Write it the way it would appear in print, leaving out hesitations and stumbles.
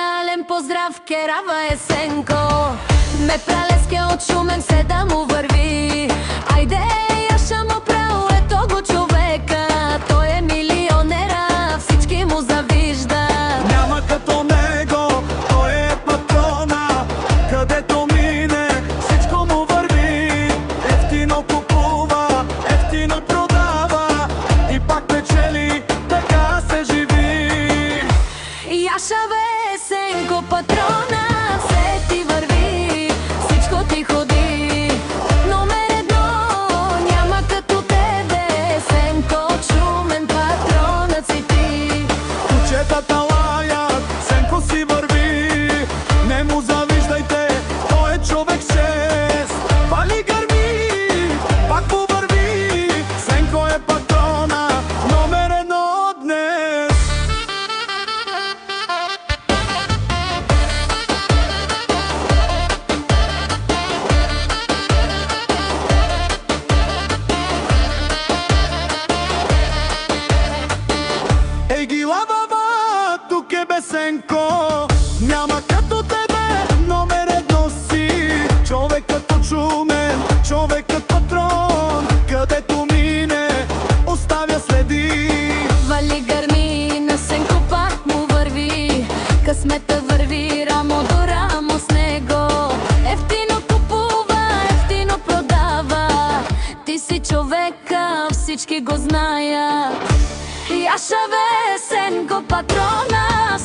Специален поздрав, керава е Сенко. Ме пралески от Шумен се да му върви. Айде, яша му право, ето го човека. Той е милионера, всички му завижда. Няма като него, той е патрона. Където мине, всичко му върви. Ефтино купува, ефтино продава. И пак печели, така се живи. Яша бе, Сенко, патрона, все ти върви, всичко ти ходи. Номер едно, няма като тебе, Сенко, Шумен, патронът си ти. Кучетата лаят, Сенко си върви. Не му завиждайте, той е човек чест. Пали гърми, пак му върви. Сенко е патрона, номер едно днес. Ей ги лавава, тук е Бесенко. Няма като тебе, номер едно си. Човек като Шумен, човек като патрон. Където мине, оставя следи. Вали гърми, на Сенко пак му върви. Късмета върви рамо до рамо с него. Ефтино купува, ефтино продава. Ти си човека, всички го знаят. Яша бе, Сенко, патрона.